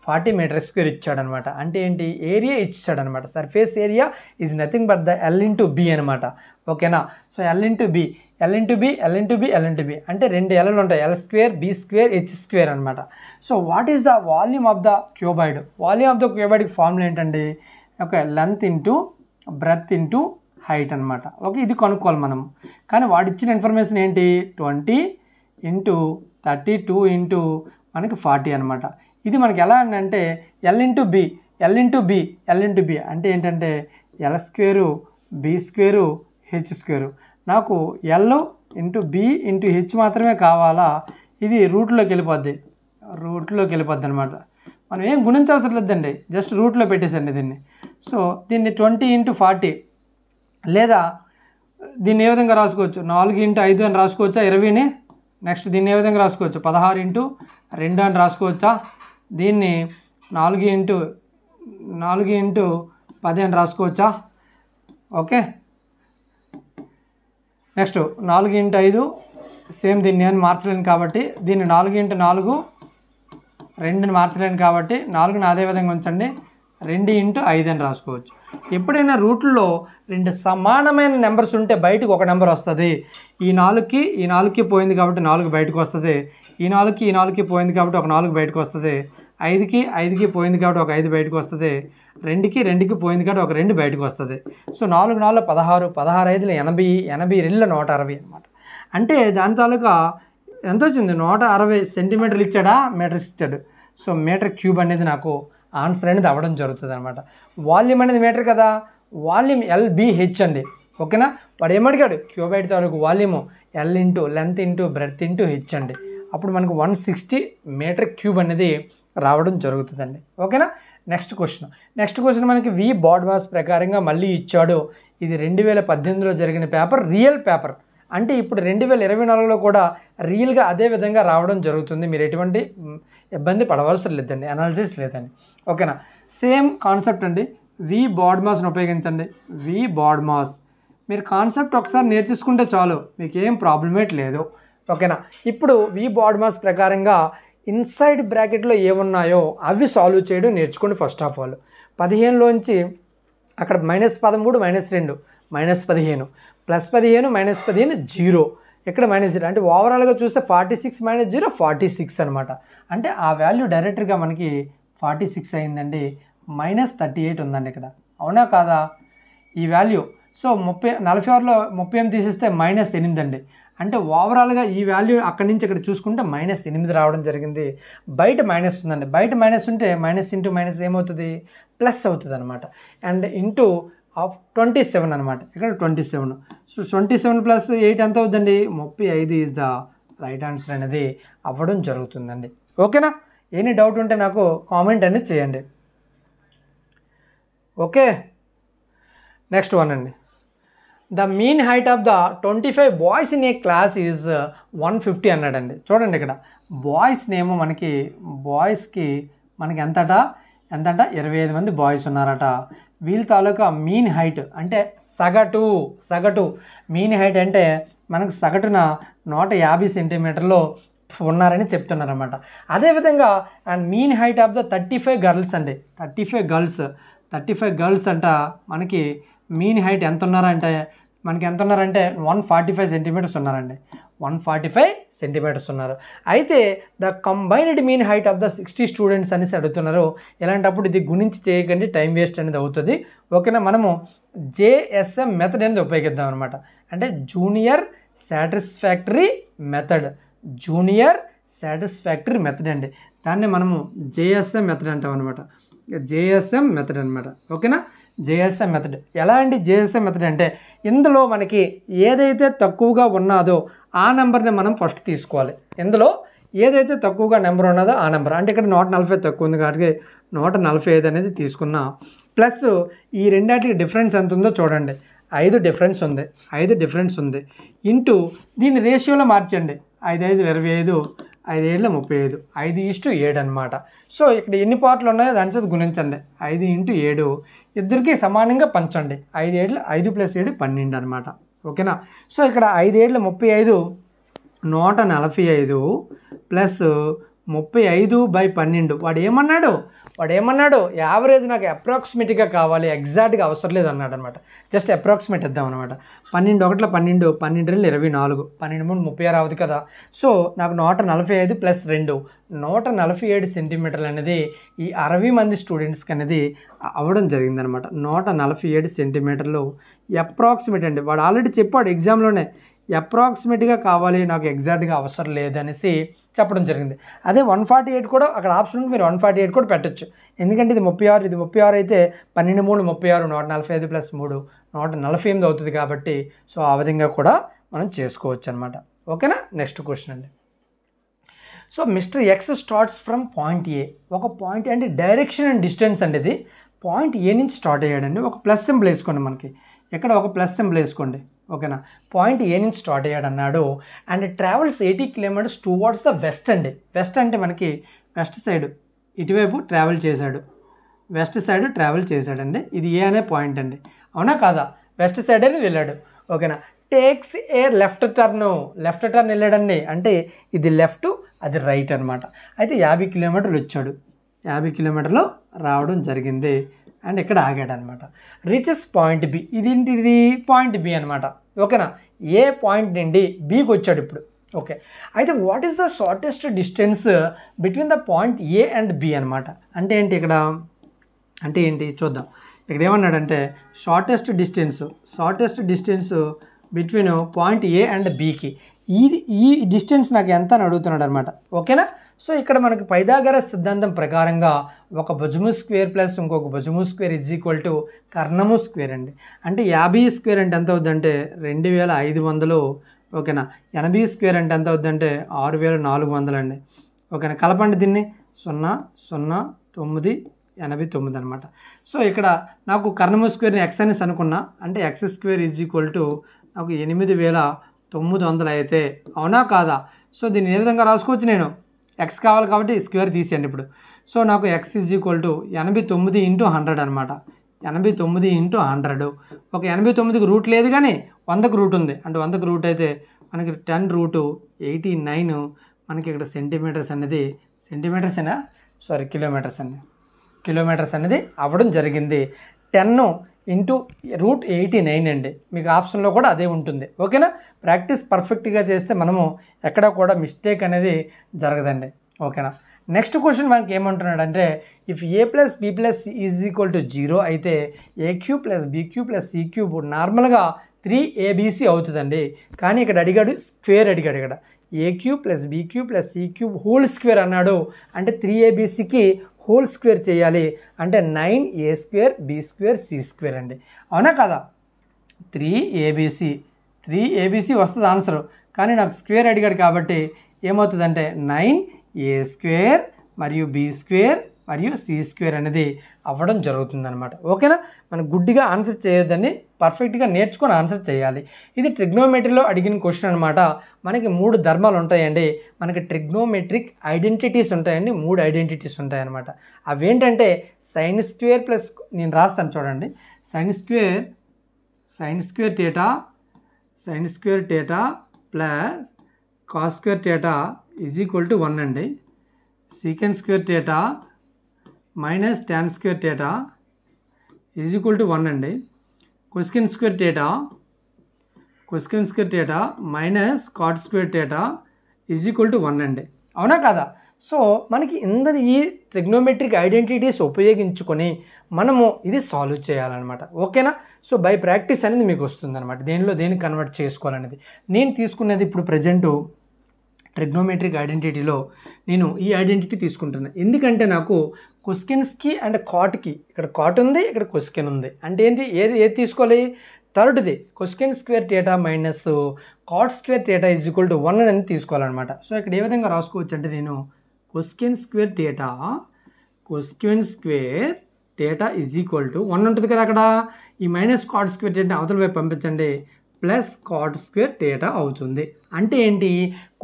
40 metre square ఇచ్చాడనమాట. అంటే ఏంటి, ఏరియా ఇచ్చాడనమాట. Surface area is nothing but the L × B అనమాట. ఓకేనా, సో L × B అంటే 2 L'లు ఉంటాయి, L² B² H² అనమాట. So what is the volume of the cuboid? Volume of the క్యూబాయిడ్కి ఫార్ములా ఏంటండి, okay, length into breadth into height అనమాట. ఓకే, ఇది కనుక్కోవాలి మనం. కానీ వాడు ఇచ్చిన ఇన్ఫర్మేషన్ ఏంటి, 20 × 32 × మనకి 40 అనమాట. ఇది మనకి ఎలా అంటే L × B అంటే ఏంటంటే L² B² H². నాకు L × B × H మాత్రమే కావాలా, ఇది రూట్లోకి వెళ్ళిపోద్ది అనమాట. మనం ఏం గుణించవసరం లేదండి, జస్ట్ రూట్లో పెట్టేసండి దీన్ని. సో దీన్ని 20 × 40 లేదా దీన్ని ఏ విధంగా రాసుకోవచ్చు, 4 × 5 అని రాసుకోవచ్చా 20ని. నెక్స్ట్ దీన్ని ఏ విధంగా రాసుకోవచ్చు, 16 × 2 అని రాసుకోవచ్చా. దీన్ని 4 × 10 అని రాసుకోవచ్చా. ఓకే, నెక్స్ట్ 4 × 5 సేమ్, దీన్ని నేను మార్చలేను కాబట్టి దీన్ని 4 × 4 2ని మార్చలేను కాబట్టి 4ని అదే విధంగా ఉంచండి, 2 × 5 అని రాసుకోవచ్చు. ఎప్పుడైనా రూట్లో 2 సమానమైన నెంబర్స్ ఉంటే బయటకు ఒక నెంబర్ వస్తుంది. ఈ 4కి పోయింది కాబట్టి 4 బయటకు వస్తుంది, ఈ 4కి పోయింది కాబట్టి ఒక 4 బయటకు వస్తుంది, 5కి పోయింది కాబట్టి ఒక 5 బయటకు వస్తుంది, 2కి పోయింది కాబట్టి ఒక 2 బయటకు వస్తుంది. సో 4 4 16, 16 5 80, 80 2 160 అనమాట. అంటే దాని తాలూకా ఎంత వచ్చింది, 160 సెంటీమీటర్లు ఇచ్చాడా, మీటర్స్ ఇచ్చాడు. సో మీటర్ క్యూబ్ అనేది నాకు ఆన్సర్ అనేది అవ్వడం జరుగుతుంది అనమాట. వాల్యూమ్ అనేది మీటర్ కదా, వాల్యూమ్ LBH అండి. ఓకేనా, వాడు ఏమడిగాడు, క్యూబైడ్ తాలూకు volume L × length × breadth × H అండి. అప్పుడు మనకు 160 మీటర్ క్యూబ్ అనేది రావడం జరుగుతుందండి. ఓకేనా, నెక్స్ట్ క్వశ్చన్ మనకి V బాడ్ మాస్ ప్రకారంగా మళ్ళీ ఇచ్చాడు. ఇది 2018లో జరిగిన పేపర్, రియల్ పేపర్. అంటే ఇప్పుడు 2024లో కూడా రియల్గా అదే విధంగా రావడం జరుగుతుంది. మీరు ఎటువంటి ఇబ్బంది పడవలసిన లేదండి, అనాలిసిస్ లేదండి. ఓకేనా, సేమ్ కాన్సెప్ట్ అండి. V బాడ్ మాస్ని ఉపయోగించండి. V బాడ్ మాస్ మీరు కాన్సెప్ట్ ఒకసారి నేర్చుకుంటే చాలు, మీకు ఏం ప్రాబ్లమేట్ లేదు. ఓకేనా, ఇప్పుడు V బాడ్ మాస్ ప్రకారంగా ఇన్సైడ్ బ్రాకెట్లో ఏమున్నాయో అవి సాల్వ్ చేయడం నేర్చుకోండి. ఫస్ట్ ఆఫ్ ఆల్ 15లోంచి అక్కడ -13 -2 -15 +15 -15 0, ఇక్కడ -0. అంటే ఓవరాల్గా చూస్తే 46 - 0 46 అనమాట. అంటే ఆ వాల్యూ డైరెక్ట్గా మనకి 46 అయిందండి. -38 ఉందండి ఇక్కడ, అవునా కాదా ఈ వాల్యూ. సో 46లో 38 తీసేస్తే -8 అండి. అంటే ఓవరాల్గా ఈ వాల్యూ అక్కడి నుంచి ఇక్కడ చూసుకుంటే -8 రావడం జరిగింది. బయట మైనస్ ఉందండి, బయట మైనస్ ఉంటే మైనస్ ఇంటూ మైనస్ ఏమవుతుంది, ప్లస్ అవుతుంది అనమాట. అండ్ ఇంటూ 27 అనమాట, ఇక్కడ 27. సో 27 + 8 ఎంత అవుతుందండి, 35 ఈజ్ ద రైట్ ఆన్సర్ అనేది అవ్వడం జరుగుతుందండి. ఓకేనా, ఎనీ డౌట్ ఉంటే నాకు కామెంట్ అనేది చేయండి. ఓకే, నెక్స్ట్ వన్ అండి. The mean height of the 25 boys in a class is 150 అన్నాడండి. చూడండి ఇక్కడ బాయ్స్ నేమో బాయ్స్కి మనకి ఎంతట 25 మంది బాయ్స్ ఉన్నారట. వీళ్ళ తాలూకా మీన్ హైట్ అంటే సగటు మీన్ హైట్ అంటే మనకు సగటున 150 సెంటీమీటర్లు ఉన్నారని చెప్తున్నారన్నమాట. అదేవిధంగా and mean height of the 35 girls అండి, 35 గర్ల్స్ అంట మనకి మీన్ హైట్ ఎంత ఉన్నారంటే 145 సెంటీమీటర్స్ ఉన్నారండి, 145 సెంటీమీటర్స్ ఉన్నారు. అయితే the combined mean height of the 60 students అనేసి అడుగుతున్నారు. ఇలాంటప్పుడు ఇది గుణించి చేయకండి, టైం వేస్ట్ అనేది అవుతుంది. ఓకేనా, మనము JSM మెథడ్ అనేది ఉపయోగిద్దాం అనమాట. అంటే జూనియర్ సాటిస్ఫాక్టరీ మెథడ్ అండి. దాన్ని మనము JSM మెథడ్ అంటాం అనమాట. JSM మెథడ్ అనమాట. ఓకేనా, JSM మెథడ్. ఎలా అండి JSM మెథడ్ అంటే ఇందులో మనకి ఏదైతే తక్కువగా ఉన్నదో ఆ నెంబర్ని మనం ఫస్ట్ తీసుకోవాలి. ఇందులో ఏదైతే తక్కువగా నెంబర్ ఉన్నదో ఆ నెంబర్, అంటే ఇక్కడ 140 తక్కువ ఉంది కాబట్టి 145 అనేది తీసుకున్నా. ప్లస్ ఈ రెండాటికి డిఫరెన్స్ ఎంత ఉందో చూడండి, 5 డిఫరెన్స్ ఉంది ఇంటూ దీన్ని రేషియోలో మార్చండి. 5 5 25, 5 7 35, 5:7 అనమాట. సో ఇక్కడ ఎన్ని పార్ట్లు ఉన్నాయో దాని చేత గుణించండి. 5 × 7 ఇద్దరికి సమానంగా పంచండి. 5 7 5 + 7 12 అనమాట. ఓకేనా, సో ఇక్కడ 5 7 35, 145 ప్లస్ 35/12. వాడు ఏమన్నాడు యావరేజ్ నాకు అప్రాక్సిమేట్గా కావాలి, ఎగ్జాక్ట్గా అవసరం లేదు అన్నాడు అనమాట. జస్ట్ అప్రాక్సిమేట్ ఇద్దాం అనమాట. 12 1 12, 12 2 24, 12 3 36 అవుతుంది కదా. సో నాకు 145 + 2 147 సెంటీమీటర్లు అనేది ఈ 60 మంది స్టూడెంట్స్కి అనేది అవ్వడం జరిగిందనమాట. 147 సెంటీమీటర్లు అప్రాక్సిమేట్ అండి. వాడు ఆల్రెడీ చెప్పాడు ఎగ్జామ్లోనే, అప్రాక్సిమేట్గా కావాలి, నాకు ఎగ్జాక్ట్గా అవసరం లేదనేసి చెప్పడం జరిగింది. అదే 148 కూడా అక్కడ ఆప్షన్ ఉంది, మీరు 148 కూడా పెట్టచ్చు. ఎందుకంటే ఇది 36 అయితే 12 3 36, 145 + 3 148 అవుతుంది కాబట్టి సో ఆ విధంగా కూడా మనం చేసుకోవచ్చు అనమాట. ఓకేనా, నెక్స్ట్ క్వశ్చన్ అండి. So mister X starts from point A. ఒక పాయింట్ అంటే డైరెక్షన్ అండ్ డిస్టెన్స్ అండి. ఇది పాయింట్ ఏ నుంచి స్టార్ట్ అయ్యాడండి. ఒక ప్లస్ సింబల్ వేసుకోండి, మనకి ఇక్కడ ఒక ప్లస్ సింబల్ వేసుకోండి. ఓకేనా, పాయింట్ ఏ నుంచి స్టార్ట్ అయ్యాడు అన్నాడు. And travels 80 kilometres towards the west అండి. వెస్ట్ అంటే మనకి వెస్ట్ సైడ్ ఇటువైపు ట్రావెల్ చేశాడండి. ఇది ఏ అనే పాయింట్ అండి, అవునా కాదా? వెస్ట్ సైడ్ అని వెళ్ళాడు. ఓకేనా, టేక్స్ ఏ లెఫ్ట్ టర్న్ వెళ్ళాడండి. అంటే ఇది లెఫ్ట్, అది రైట్ అనమాట. అయితే 50 కిలోమీటర్లు వచ్చాడు, 50 కిలోమీటర్లు రావడం జరిగింది. అండ్ ఇక్కడ ఆగాడు అనమాట. Reaches point B. ఇది పాయింట్ బి అనమాట. ఓకేనా, ఏ పాయింట్ నుండి బికి వచ్చాడు ఇప్పుడు. ఓకే, అయితే what is the shortest distance between the point A and B అనమాట. అంటే ఏంటి చూద్దాం. ఇక్కడ ఏమన్నాడంటే shortest distance between point A and బికి, ఈ డిస్టెన్స్ నాకు ఎంత అని అడుగుతున్నాడు అనమాట. ఓకేనా, సో ఇక్కడ మనకి పైథాగరస్ సిద్ధాంతం ప్రకారంగా ఒక భుజము స్క్వేర్ ప్లస్ ఇంకొక భుజము స్క్వేర్ = కర్ణము స్క్వేర్ అండి. అంటే 50 స్క్వేర్ అంటే ఎంత అవుతుందంటే 2500. ఓకేనా, 80 స్క్వేర్ అంటే ఎంత అవుతుందంటే 6400 అండి. ఓకేనా, కలపండి దీన్ని. 0 0 9 89 అనమాట. సో ఇక్కడ నాకు కర్ణము స్క్వేర్ని ఎక్స్ అనేసి అనుకున్నా, అంటే x² నాకు 8900 అయితే అవునా కాదా? సో దీన్ని ఏ విధంగా రాసుకోవచ్చు, నేను ఎక్స్ కావాలి కాబట్టి స్క్వేర్ తీసేయండి ఇప్పుడు. సో నాకు x = 89 × 100 అనమాట. 89 × 100. ఒక 89కి రూట్ లేదు కానీ 100కి రూట్ ఉంది. అంటే 100కి రూట్ అయితే మనకి 10√89 మనకి ఇక్కడ కిలోమీటర్స్ అనేది అవ్వడం జరిగింది. 10 × √89 అండి. మీకు ఆప్షన్లో కూడా అదే ఉంటుంది. ఓకేనా, ప్రాక్టీస్ పర్ఫెక్ట్గా చేస్తే మనము ఎక్కడ కూడా మిస్టేక్ అనేది జరగదండి. ఓకేనా, నెక్స్ట్ క్వశ్చన్ మనకి ఏమంటున్నాడంటే ఇఫ్ a + b + c = 0 అయితే a³ + b³ + c³ నార్మల్గా 3abc అవుతుందండి. కానీ ఇక్కడ అడిగాడు స్క్వేర్, ఇక్కడ a³ + b³ + c³ whole square అన్నాడు. అంటే 3abcకి హోల్ స్క్వేర్ చేయాలి. అంటే 9a² b² c² అండి, అవునా కదా? 3abc వస్తుంది ఆన్సర్. కానీ నాకు స్క్వేర్ అడిగాడు కాబట్టి ఏమవుతుందంటే 9a² మరియు b² మరియు c² అనేది అవ్వడం జరుగుతుందన్నమాట. ఓకేనా, మనం గుడ్డిగా ఆన్సర్ చేయొద్దని, పర్ఫెక్ట్గా నేర్చుకొని ఆన్సర్ చేయాలి. ఇది ట్రిగ్నోమెట్రీలో అడిగిన క్వశ్చన్ అనమాట. మనకి 3 ధర్మాలు ఉంటాయండి. మనకి ట్రిగ్నోమెట్రిక్ ఐడెంటిటీస్ ఉంటాయండి, 3 ఐడెంటిటీస్ ఉంటాయన్నమాట. అవేంటంటే sin² ప్లస్, నేను రాస్తాను చూడండి, sin² θ sine square theta plus cos square theta is equal to 1 అండి. Secant square theta minus tan square theta is equal to 1 అండి. Cosecant square theta minus cot square theta is equal to 1 అండి. అవునా కదా? సో మనకి ఇందరి ఈ ట్రిగ్నోమెట్రిక్ ఐడెంటిటీస్ ఉపయోగించుకొని మనము ఇది సాల్వ్ చేయాలన్నమాట. ఓకేనా? సో బై ప్రాక్టీస్ అనేది మీకు వస్తుందన్నమాట. దేనికి కన్వర్ట్ చేసుకోవాలనేది నేను తీసుకునేది ఇప్పుడు ప్రజెంటు ట్రిగ్నోమెట్రిక్ ఐడెంటిటీలో నేను ఈ ఐడెంటిటీ తీసుకుంటున్నాను. ఎందుకంటే నాకు కొసెకెన్స్కి అండ్ కాట్కి ఇక్కడ కాట్ ఉంది, ఇక్కడ కొసెకెన్ ఉంది. అంటే ఏంటి, ఏది తీసుకోవాలి? థర్డ్ది cosecant square theta minus cot square theta is equal to 1 అని తీసుకోవాలన్నమాట. సో ఇక్కడ ఏ విధంగా రాసుకోవచ్చు అంటే నేను cosecant square theta is equal to 1 ఉంటుంది కదా, అక్కడ ఈ మైనస్ కాట్ స్క్వేర్ థీటా అవతల వైపు పంపించండి, ప్లస్ కాట్ స్క్వేర్ థీటా అవుతుంది. అంటే ఏంటి,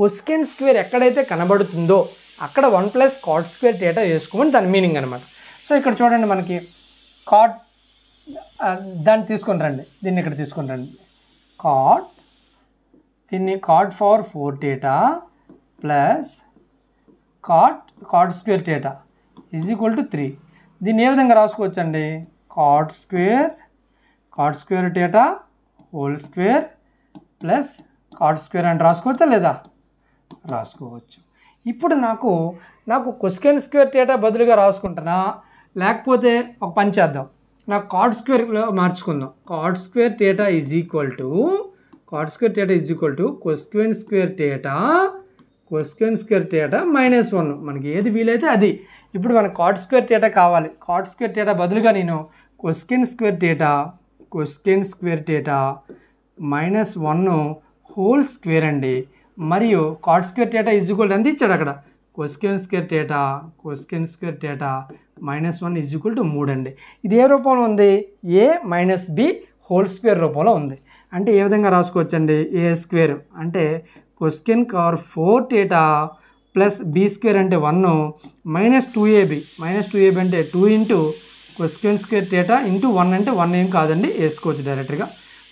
కొసెకెన్ స్క్వేర్ ఎక్కడైతే కనబడుతుందో అక్కడ 1 ప్లస్ కాట్ స్క్వేర్ థీటా వేసుకోమని దాని మీనింగ్ అనమాట. సో ఇక్కడ చూడండి, మనకి కాట్ దాన్ని తీసుకొని రండి, దీన్ని ఇక్కడ తీసుకొని రండి. దీన్ని cot power 4 theta plus cot square theta is equal to 3. దీన్ని ఏ విధంగా రాసుకోవచ్చండి, cot square theta whole square plus cot square అని రాసుకోవచ్చా లేదా? రాసుకోవచ్చు. ఇప్పుడు నాకు కొసెకెన్ స్క్వేర్ థీటా బదులుగా రాసుకుంటున్నా, లేకపోతే ఒక పని చేద్దాం, నాకు కాట్ స్క్వేర్లో మార్చుకుందాం. Cot square theta is equal to cosecant square theta minus 1. మనకి ఏది వీలైతే అది. ఇప్పుడు మనకు కాట్ స్క్వేర్ థీటా కావాలి. కాట్ స్క్వేర్ థీటా బదులుగా నేను cosecant square theta minus 1 whole square అండి, మరియు cot square theta is equal to ఎంత ఇచ్చాడు అక్కడ, cosecant square theta minus 1 is equal to 3 అండి. ఇది ఏ రూపంలో ఉంది, a minus b whole square రూపంలో ఉంది. అంటే ఏ విధంగా రాసుకోవచ్చండి, ఏ స్క్వేర్ అంటే cosecant power 4 theta plus b square అంటే 1 మైనస్ 2ab అంటే 2 into cosecant square theta into 1 అంటే 1 ఏం కాదండి, వేసుకోవచ్చు డైరెక్ట్గా.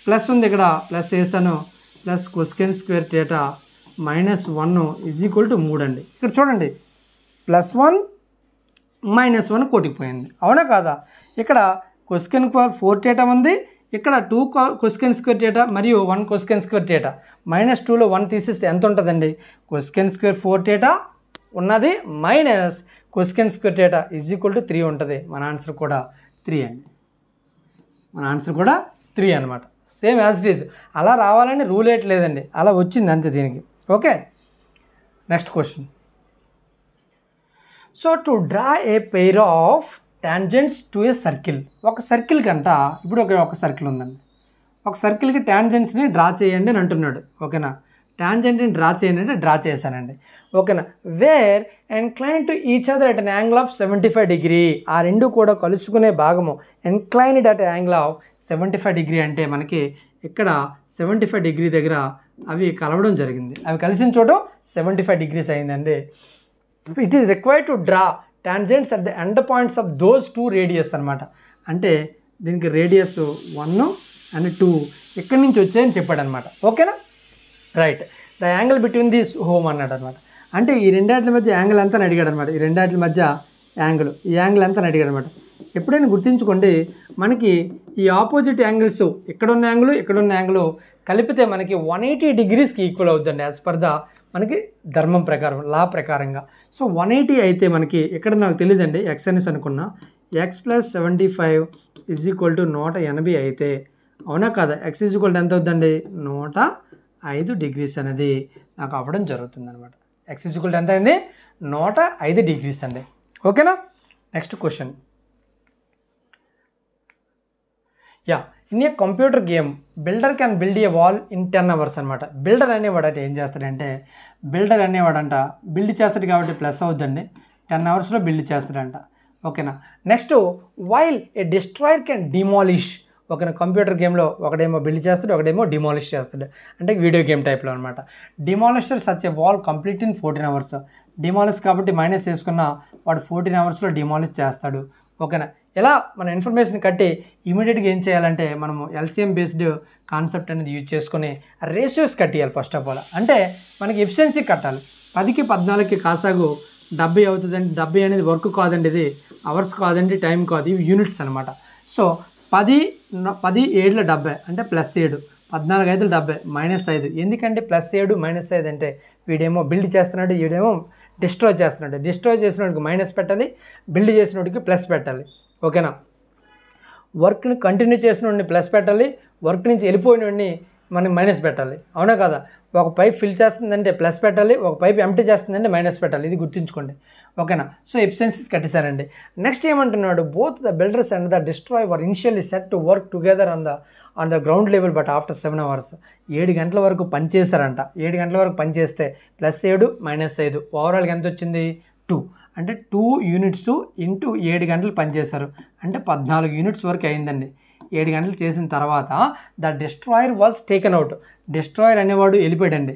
ప్లస్ ఉంది ఇక్కడ, ప్లస్ వేసాను, plus cosecant square theta minus 1 is equal to 3 అండి. ఇక్కడ చూడండి, +1 -1 కొట్టిపోయింది, అవునా కాదా? ఇక్కడ కొసెకెన్ పవర్ 4 థీటా ఉంది, ఇక్కడ 2 కొసెకెన్ స్క్వేర్ థీటా మరియు 1 కొసెకెన్ స్క్వేర్ థీటా. -2లో 1 తీసేస్తే ఎంత ఉంటుందండి, కొసెకెన్ స్క్వేర్ 4 థీటా ఉన్నది minus cosecant square theta is equal to 3 ఉంటుంది. మన ఆన్సర్ కూడా 3 అండి. మన ఆన్సర్ కూడా 3 అనమాట. Same as it is. అలా రావాలని రూల్ ఏట్ లేదండి, అలా వచ్చింది అంతే దీనికి. Okay, next question. So to draw a pair of tangents to a circle. ఒక సర్కిల్ కంట, ఇప్పుడు ఒక సర్కిల్ ఉందండి, ఒక సర్కిల్కి టాంజెంట్స్ని డ్రా చేయండి అని అంటున్నాడు. ఓకేనా, టాంజెంట్ని డ్రా చేయండి అంటే డ్రా చేశానండి. ఓకేనా, where incline to each other at an angle of 75 degree. ఆ రెండు కూడా కలుసుకునే భాగము inclined at angle of 75 degree అంటే మనకి ఇక్కడ 75 డిగ్రీ దగ్గర అవి కలవడం జరిగింది. అవి కలిసిన చోట 75 డిగ్రీస్ అయిందండి. It is required to draw tangents at the end points of those 2 radius అనమాట. అంటే దీనికి రేడియస్ 1 అండ్ 2 ఇక్కడి నుంచి వచ్చాయని చెప్పాడు అనమాట. ఓకేనా, right. The angle between this home అన్నాడు అనమాట. అంటే ఈ రెండాట్ల మధ్య యాంగిల్ ఎంత అని అడిగాడు అనమాట. ఈ రెండాట్ల మధ్య ఈ యాంగిల్ ఎంత అని అడిగాడు అనమాట. ఎప్పుడైనా గుర్తుంచుకోండి, మనకి ఈ ఆపోజిట్ యాంగిల్స్ ఇక్కడున్న యాంగిల్ కలిపితే మనకి 180 డిగ్రీస్కి ఈక్వల్ అవుతుందండి, యాజ్ పర్ ద మనకి ధర్మం ప్రకారం, లా ప్రకారంగా. సో 180 అయితే మనకి ఇక్కడ నాకు తెలియదండి, ఎక్స్ అనేసి అనుకున్నా, x + 75 ఈజ్ ఈక్వల్ టు 180 అయితే, అవునా కదా, ఎక్స్ ఈజ్ ఈక్వల్ టు ఎంత అవుతుందండి, 105 డిగ్రీస్ అనేది నాకు అవ్వడం జరుగుతుంది అనమాట. ఎక్స్ ఈజ్ ఈక్వల్ టు ఎంత అయింది, 105 డిగ్రీస్ అండి. ఓకేనా, next question. In a computer game builder can build a wall in 10 hours అనమాట. బిల్డర్ అనేవాడంటే ఏం చేస్తాడంటే, బిల్డ్ చేస్తాడు కాబట్టి ప్లస్ అవుతుందండి, 10 అవర్స్లో బిల్డ్ చేస్తాడంట. ఓకేనా, next while A destroyer can demolish. ఓకేనా, కంప్యూటర్ గేమ్లో ఒకడేమో బిల్డ్ చేస్తాడు, ఒకడేమో డిమాలిష్ చేస్తాడు, అంటే వీడియో గేమ్ టైప్లో అనమాట. Demolisher such a wall complete in 14 hours. Demolish కాబట్టి మైనస్ వేసుకున్న వాడు 14 అవర్స్లో డిమాలిష్ చేస్తాడు. ఓకేనా. ఎలా మన ఇన్ఫర్మేషన్ కట్టి ఇమీడియట్గా ఏం చేయాలంటే మనము ఎల్సిఎం బేస్డ్ కాన్సెప్ట్ అనేది యూజ్ చేసుకొని రేషియోస్ కట్టియాలి ఫస్ట్ ఆఫ్ ఆల్. అంటే మనకి ఎఫిషియన్సీ కట్టాలి. 10కి 14కి కాసాగు 70 అవుతుందండి. 70 అనేది వర్క్ కాదండి, ఇది అవర్స్ కాదండి, టైం కాదు, ఇవి యూనిట్స్ అనమాట. సో 10 7 70 అంటే +7, 14 5 70 -5. ఎందుకంటే +7 -5 అంటే వీడేమో బిల్డ్ చేస్తున్నాడు, వీడేమో డిస్ట్రాయ్ చేస్తున్నాడు. డిస్ట్రాయ్ చేసినోడికి మైనస్ పెట్టాలి, బిల్డ్ చేసినోడికి ప్లస్ పెట్టాలి. ఓకేనా. వర్క్ని కంటిన్యూ చేసినోడిని ప్లస్ పెట్టాలి, వర్క్ నుంచి వెళ్ళిపోయినోడిని మనం మైనస్ పెట్టాలి. అవునా కదా. ఒక పైప్ ఫిల్ చేస్తుందంటే ప్లస్ పెట్టాలి, ఒక పైప్ ఎంప్టీ చేస్తుందంటే మైనస్ పెట్టాలి. ఇది గుర్తుంచుకోండి. ఓకేనా. సో ఎఫిషియన్సీస్ కట్టేశారండి. నెక్స్ట్ ఏమంటున్నాడు, both the builders and the destroyer initially set to work together on the ground level, but after 7 hours 7 గంటల వరకు పనిచేశారంట. 7 గంటల వరకు పనిచేస్తే +7 -5 ఓవరాల్గా ఎంత వచ్చింది 2. అంటే 2 యూనిట్స్ ఇంటూ 7 గంటలు పనిచేశారు అంటే 14 యూనిట్స్ వరకు అయిందండి. 7 గంటలు చేసిన తర్వాత the destroyer was taken out. Destroyer అనేవాడు వెళ్ళిపోయాడండి.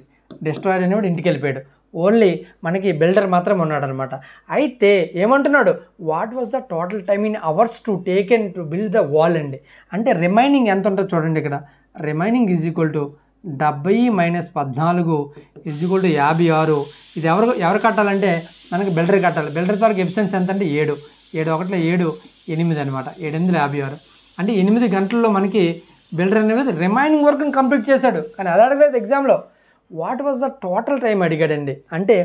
డిస్ట్రాయర్ అనేవాడు ఇంటికి వెళ్ళిపోయాడు. ఓన్లీ మనకి బిల్డర్ మాత్రం ఉన్నాడు అనమాట. అయితే ఏమంటున్నాడు, what was the total time in hours to taken to build the wall అండి. అంటే రిమైనింగ్ ఎంత ఉంటుందో చూడండి ఇక్కడ. Remaining is equal to 70 - 14 is equal to 56. ఇది ఎవరు కట్టాలంటే మనకి బిల్డర్ కట్టాలి. బిల్డర్ తాలూకు ఎఫిషియన్సీ ఎంత అంటే 7 7 1 7 8 అనమాట. 7 8 56 అంటే 8 గంటల్లో మనకి బిల్డర్ అనేది రిమైనింగ్ వర్క్ని కంప్లీట్ చేశాడు. కానీ అది అడగలేదు ఎగ్జామ్లో. What was the total time అడిగాడండి. అంటే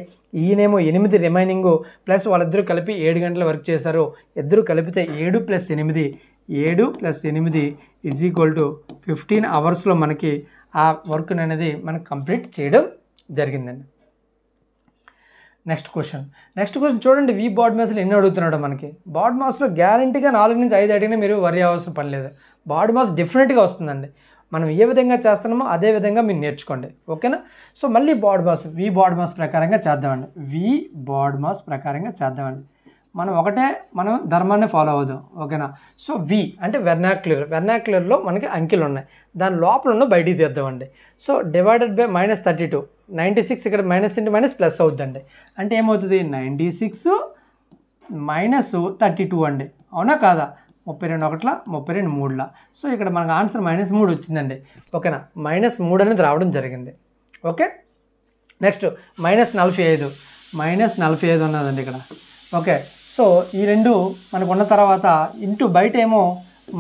ఈయనేమో 8 రిమైనింగ్ ప్లస్ వాళ్ళిద్దరూ కలిపి 7 గంటల వర్క్ చేశారు. ఇద్దరు కలిపితే 7 + 8 7 + 8 ఈజ్ ఈక్వల్ టు 15 అవర్స్లో మనకి ఆ వర్క్ అనేది మనకు కంప్లీట్ చేయడం జరిగిందండి. నెక్స్ట్ క్వశ్చన్ చూడండి. వి బాడ్ మాస్లో ఎన్ని అడుగుతున్నాడో మనకి. బాడ్ మాస్లో గ్యారంటీగా 4 నుంచి 5 అడిగినా మీరు వరి అవ్వాల్సిన పని లేదు. బాడ్ మాస్ డెఫినెట్గా వస్తుందండి. మనం ఏ విధంగా చేస్తున్నామో అదే విధంగా మీరు నేర్చుకోండి. ఓకేనా. సో మళ్ళీ వి బాడ్ మాస్ ప్రకారంగా చేద్దామండి. మనం ధర్మాన్ని ఫాలో అవుదాం. ఓకేనా. సో వి అంటే వెర్నాక్యులర్లో మనకి అంకెలు ఉన్నాయి. దాని లోపల ఉన్న బయటికి తీద్దామండి. సో డివైడెడ్ బై -32 96 ఇక్కడ మైనస్ ఇంటూ మైనస్ ప్లస్ అవుతుందండి. అంటే ఏమవుతుంది 96 - 32 అండి. అవునా కాదా. 32 1 32 3. సో ఇక్కడ మనకు ఆన్సర్ -3 వచ్చిందండి. ఓకేనా. -3 అనేది రావడం జరిగింది. ఓకే. నెక్స్ట్ -45 ఉన్నదండి ఇక్కడ. ఓకే. సో ఈ రెండు మనకు ఉన్న తర్వాత ఇంటూ బయట ఏమో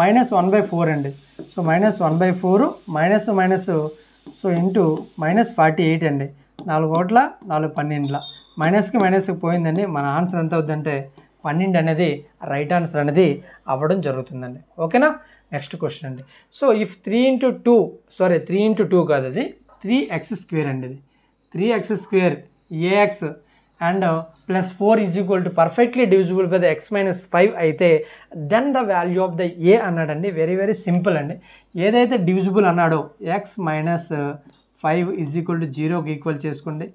-1/4 అండి. సో -1/4 మైనస్ సో ఇంటూ -48 అండి. 4 1 4 12 మైనస్కి పోయిందండి. మన ఆన్సర్ ఎంత అవుతుందంటే 12 అనేది రైట్ ఆన్సర్ అనేది అవ్వడం జరుగుతుందండి. ఓకేనా. నెక్స్ట్ క్వశ్చన్ అండి. సో ఇఫ్ 3 × 2 కాదు, అది 3x² అండి. ఇది 3x² ax and +4 is equal to perfectly divisible by the x - 5 అయితే then the value of the a అన్నాడండి. వెరీ వెరీ సింపుల్ అండి. ఏదైతే డివిజిబుల్ అన్నాడో x - 5 ఈజ్ ఈక్వల్ టు 0కి ఈక్వల్ చేసుకోండి.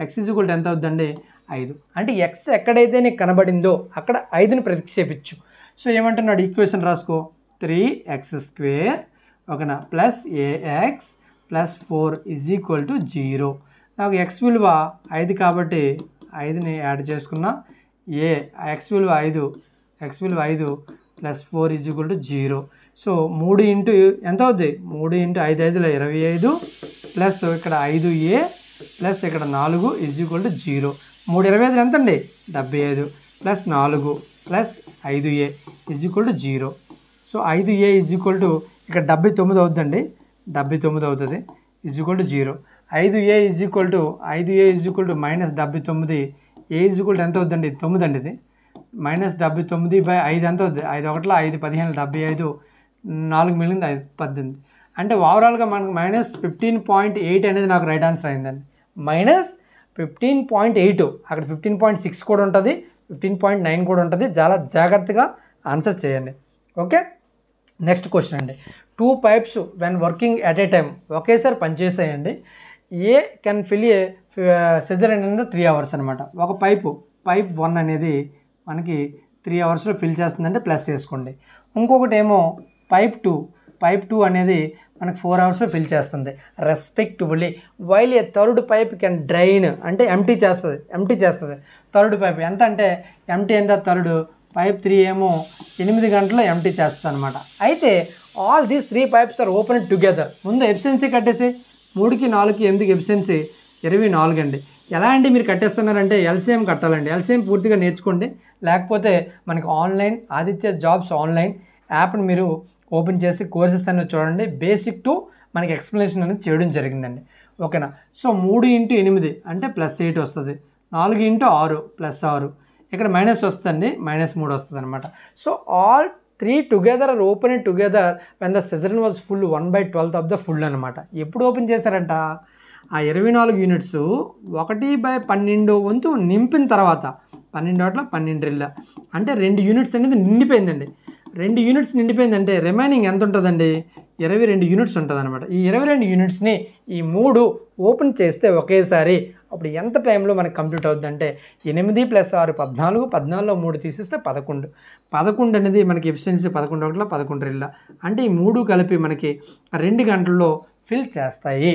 x ఈజ్ ఈక్వల్ టు ఎంత అవుతుందండి 5. అంటే x ఎక్కడైతే నీకు కనబడిందో అక్కడ 5ని ప్రతిక్షేపించు. సో ఏమంటున్నాడు, ఈక్వేషన్ రాసుకో. 3x² ఓకేనా +ax +4 ఈజ్ ఈక్వల్ టు 0. నాకు x విలువ 5 కాబట్టి 5ని యాడ్ చేసుకున్నా. x విలువ 5 +4 is equal to 0. So 3 into ఎంత అవుద్ది 3 ఇంటూ 5 5లో 25 ప్లస్ ఇక్కడ 5a ప్లస్ ఇక్కడ 4 ఈజ్ ఈక్వల్ టు 0. 3 25 ఎంత అండి 75 plus 4 plus 5a is equal to 0. So 5a is equal to ఇక్కడ 79 అవుతుందండి. 79 అవుతుంది is equal to 0. 5a is equal to -79 A is equal to ఎంత అవుతుందండి 9 అండి. ఇది -79/5 ఎంత అవుతుంది 5 1 5 15 75 4 మిగిలింది 5 18. అంటే ఓవరాల్గా మనకు -15.8 అనేది నాకు రైట్ ఆన్సర్ అయిందండి. -15.8 అక్కడ 15.6 కూడా ఉంటుంది, 15.9 కూడా ఉంటుంది. చాలా జాగ్రత్తగా ఆన్సర్ చేయండి. ఓకే. నెక్స్ట్ క్వశ్చన్ అండి. 2 pipes when working at a time ఒకేసారి పనిచేసేయండి. A can fill a cistern అనేది 3 hours అనమాట. ఒక పైప్ 1 అనేది మనకి 3 hours ఫిల్ చేస్తుందంటే ప్లస్ చేసుకోండి. ఇంకొకటి ఏమో పైప్ 2 అనేది మనకు 4 hours ఫిల్ చేస్తుంది respectively. While A third pipe can drain అంటే ఎంటీ చేస్తుంది. థర్డ్ పైప్ ఎంత అంటే ఎంటీ ఎంత థర్డ్ పైప్ 3 ఏమో 8 గంటల్లో ఎంటీ చేస్తుంది అనమాట. అయితే all these 3 pipes are open together. ముందు ఎఫిషియన్సీ కట్టేసి 3కి 4కి 8కి ఎఫిషియన్సీ 24 అండి. ఎలా అండి మీరు కట్టేస్తున్నారంటే ఎల్సీఎం కట్టాలండి. ఎల్సీఎం పూర్తిగా నేర్చుకోండి, లేకపోతే మనకి ఆన్లైన్ ఆదిత్య జాబ్స్ ఆన్లైన్ యాప్ని మీరు ఓపెన్ చేసి కోర్సెస్ అనేది చూడండి. బేసిక్ టు మనకి ఎక్స్ప్లెనేషన్ అనేది చేయడం జరిగిందండి. ఓకేనా. సో 3 × 8 అంటే +8 వస్తుంది, 4 × 6 +6, ఇక్కడ మైనస్ వస్తుంది, -3 వస్తుంది అనమాట. So all 3 together are open together when the cistern was full 1/12 of the full అనమాట. ఎప్పుడు ఓపెన్ చేశారంట, ఆ 24 యూనిట్స్ 1/12 వంతు నింపిన తర్వాత 12 అంటే 2 యూనిట్స్ అనేది నిండిపోయిందండి. 2 యూనిట్స్ నిండిపోయిందంటే రిమైనింగ్ ఎంత ఉంటుందండి, 22 యూనిట్స్ ఉంటుంది అనమాట. ఈ 22 యూనిట్స్ని ఈ 3 ఓపెన్ చేస్తే ఒకేసారి అప్పుడు ఎంత టైంలో మనకి కంప్లీట్ అవుతుందంటే 8 + 6 14, 14లో 3 తీసేస్తే 11. 11 అనేది మనకి ఎఫిషియన్సీ 11 ఒకట్ల 11 అంటే ఈ 3 కలిపి మనకి 2 గంటల్లో ఫిల్ చేస్తాయి.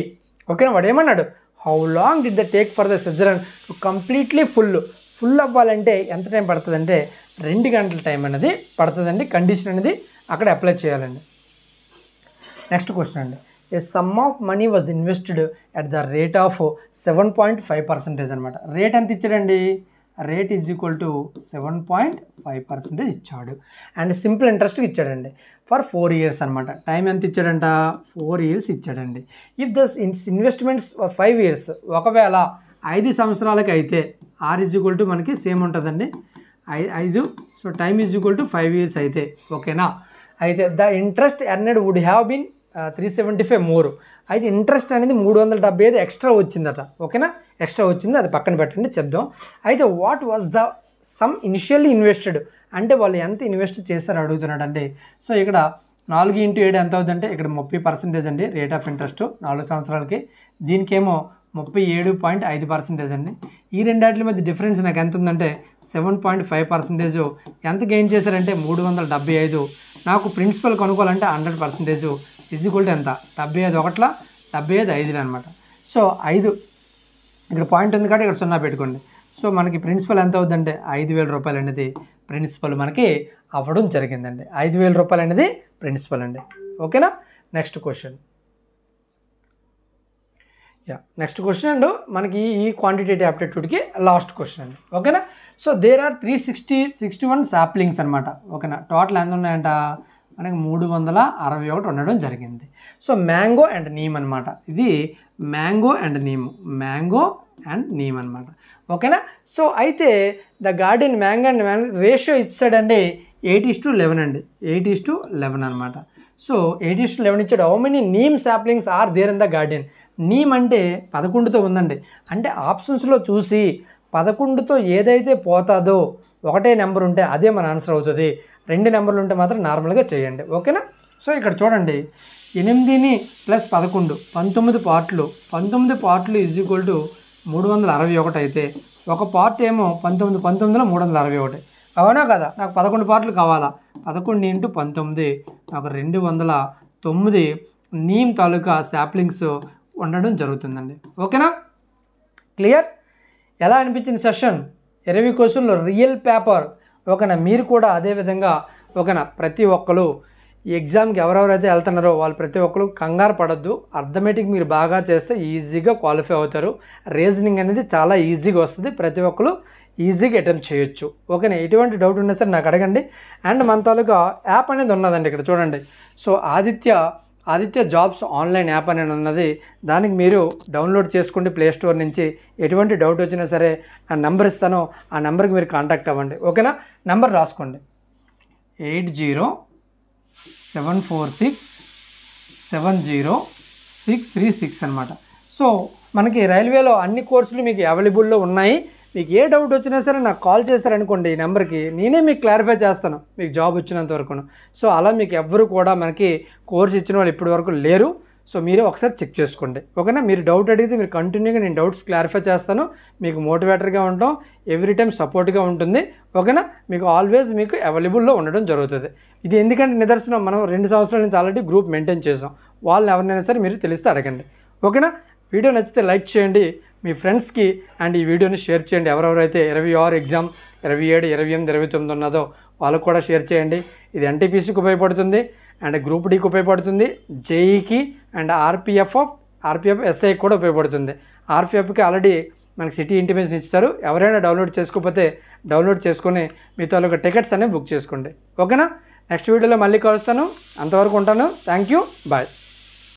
ఓకేనా. వాడు ఏమన్నాడు, how long did the take for the caesarean to completely full అవ్వాలంటే ఎంత టైం పడుతుందంటే 2 గంటల టైం అనేది పడుతుందండి. కండిషన్ అనేది అక్కడ అప్లై చేయాలండి. నెక్స్ట్ క్వశ్చన్ అండి, a sum of money was invested at the rate of 7.5% అనమాట. రేట్ ఎంత ఇచ్చాడండి, రేట్ ఈజ్ ఈక్వల్ టు 7.5% ఇచ్చాడు. అండ్ సింపుల్ ఇంట్రెస్ట్కి ఇచ్చాడండి ఫర్ 4 years అనమాట. టైం ఎంత ఇచ్చాడంట, 4 years ఇచ్చాడండి. ఇఫ్ ద ఇన్వెస్ట్మెంట్స్ 5 years, ఒకవేళ 5 సంవత్సరాలకి అయితే ఆర్ ఈజ్ ఈక్వల్ టు మనకి సేమ్ ఉంటుందండి 5. So time is equal to 5 years అయితే. ఓకేనా. అయితే the interest earned would have been 375 more. అయితే ఇంట్రెస్ట్ అనేది 375 ఎక్స్ట్రా వచ్చిందట. ఓకేనా, ఎక్స్ట్రా వచ్చింది, అది పక్కన పెట్టండి చెప్దాం. అయితే what was the sum initially invested, అంటే వాళ్ళు ఎంత ఇన్వెస్ట్ చేశారో అడుగుతున్నాడు అండి. సో ఇక్కడ 4 × 7 ఎంత అవుతుందంటే ఇక్కడ 30% అండి రేట్ ఆఫ్ ఇంట్రెస్ట్ 4 సంవత్సరాలకి. దీనికేమో 37.5% అండి. ఈ రెండాటి మధ్య డిఫరెన్స్ నాకు ఎంత ఉందంటే 7.5%. ఎంత గెయిన్ చేశారంటే 375. నాకు ప్రిన్సిపల్ కొనుక్కోవాలంటే 100% ఈజ్ ఈక్వల్ టు ఎంత, 75 ఒకట్ల 75 5 అనమాట. సో 5 ఇక్కడ పాయింట్ ఉంది కాబట్టి ఇక్కడ 0 పెట్టుకోండి. సో మనకి ప్రిన్సిపల్ ఎంత అవుతుందంటే 5,000 రూపాయలు అనేది ప్రిన్సిపల్ మనకి అవ్వడం జరిగిందండి. 5,000 రూపాయలు అనేది ప్రిన్సిపల్ అండి. ఓకేనా. Next question, next question and మనకి ఈ క్వాంటిటేటివ్ ఆప్టిట్యూడ్కి లాస్ట్ క్వశ్చన్ అండి. ఓకేనా. సో దేర్ ఆర్ 361 సాప్లింగ్స్ అనమాట. ఓకేనా. టోటల్ ఎంత ఉన్నాయంట మనకి 361 ఉండడం జరిగింది. సో మ్యాంగో అండ్ నీమ్ అనమాట. ఇది మ్యాంగో అండ్ నీమ్ అనమాట. ఓకేనా. సో అయితే the garden mango and ratio ఇచ్చాడండి 8:11 అండి. 8:11 అనమాట. సో 8:11 ఇచ్చాడు. How many neem saplings are there in the garden. Neem అంటే 11తో ఉందండి. అంటే ఆప్షన్స్లో చూసి 11తో ఏదైతే పోతుందో ఒకటే నెంబర్ ఉంటే అదే మన ఆన్సర్ అవుతుంది. 2 నెంబర్లు ఉంటే మాత్రం నార్మల్గా చేయండి. ఓకేనా. సో ఇక్కడ చూడండి 8 + 11 19 పార్ట్లు. 19 పార్ట్లు ఈజ్ ఈక్వల్ టు 361 అయితే ఒక పార్ట్ ఏమో 19 19లో 361. అవునా కదా. నాకు 11 పార్ట్లు కావాలా. 11 × 19 నాకు 209 నీమ్ తాలూకా శాప్లింగ్స్ ఉండడం జరుగుతుందండి. ఓకేనా. క్లియర్. ఎలా అనిపించింది సెషన్? 20 క్వశ్చన్లు రియల్ పేపర్. ఓకేనా. మీరు కూడా అదేవిధంగా ఓకేనా ప్రతి ఒక్కరు ఈ ఎగ్జామ్కి ఎవరెవరైతే వెళ్తున్నారో వాళ్ళు ప్రతి ఒక్కరు కంగారు పడద్దు. అర్థమెటిక్ మీరు బాగా చేస్తే ఈజీగా క్వాలిఫై అవుతారు. రీజనింగ్ అనేది చాలా ఈజీగా వస్తుంది. ప్రతి ఒక్కరు ఈజీగా అటెంప్ట్ చేయొచ్చు. ఓకేనా. ఎటువంటి డౌట్ ఉన్నా సరే నాకు అడగండి. అండ్ మన తాలూకా యాప్ అనేది ఉన్నదండి ఇక్కడ చూడండి. So Aditya jobs online app అనేది ఉన్నది. దానికి మీరు డౌన్లోడ్ చేసుకోండి ప్లే స్టోర్ నుంచి. ఎటువంటి డౌట్ వచ్చినా సరే ఆ నెంబర్ ఇస్తాను, ఆ నెంబర్కి మీరు కాంటాక్ట్ అవ్వండి. ఓకేనా. నెంబర్ రాసుకోండి 8074670636 అనమాట. సో మనకి రైల్వేలో అన్ని కోర్సులు మీకు అవైలబుల్లో ఉన్నాయి. మీకు ఏ డౌట్ వచ్చినా సరే నాకు కాల్ చేస్తారనుకోండి ఈ నెంబర్కి, నేనే మీకు క్లారిఫై చేస్తాను మీకు జాబ్ వచ్చినంత వరకును. సో అలా మీకు ఎవ్వరు కూడా మనకి కోర్స్ ఇచ్చిన వాళ్ళు ఇప్పటి వరకు లేరు. సో మీరే ఒకసారి చెక్ చేసుకోండి. ఓకేనా. మీరు డౌట్ అడిగితే మీరు కంటిన్యూగా నేను డౌట్స్ క్లారిఫై చేస్తాను. మీకు మోటివేటర్గా ఉంటాం, ఎవ్రీ టైం సపోర్ట్గా ఉంటుంది. ఓకేనా. మీకు ఆల్వేస్ మీకు అవైలబుల్లో ఉండడం జరుగుతుంది. ఇది ఎందుకంటే నిదర్శనం, మనం 2 సంవత్సరాల నుంచి ఆల్రెడీ గ్రూప్ మెయింటైన్ చేసాం. వాళ్ళని ఎవరినైనా సరే మీరు తెలిస్తే అడగండి. ఓకేనా. వీడియో నచ్చితే లైక్ చేయండి, మీ ఫ్రెండ్స్కి అండ్ ఈ వీడియోని షేర్ చేయండి. ఎవరెవరైతే 26 ఎగ్జామ్ 27, 28, 29 ఉన్నదో వాళ్ళకు కూడా షేర్ చేయండి. ఇది ఎన్టీపీసీకి ఉపయోగపడుతుంది అండ్ గ్రూప్ డీకి ఉపయోగపడుతుంది, జేఈకి అండ్ ఆర్పిఎఫ్ ఎస్ఐకి కూడా ఉపయోగపడుతుంది. ఆర్పిఎఫ్కి ఆల్రెడీ మనకి సిటీ ఇంటిమేషన్ ఇస్తారు. ఎవరైనా డౌన్లోడ్ చేసుకోకపోతే డౌన్లోడ్ చేసుకొని మీ తాలూకా టికెట్స్ అనేవి బుక్ చేసుకోండి. ఓకేనా? నెక్స్ట్ వీడియోలో మళ్ళీ కలుస్తాను. అంతవరకు ఉంటాను. Thank you. బాయ్.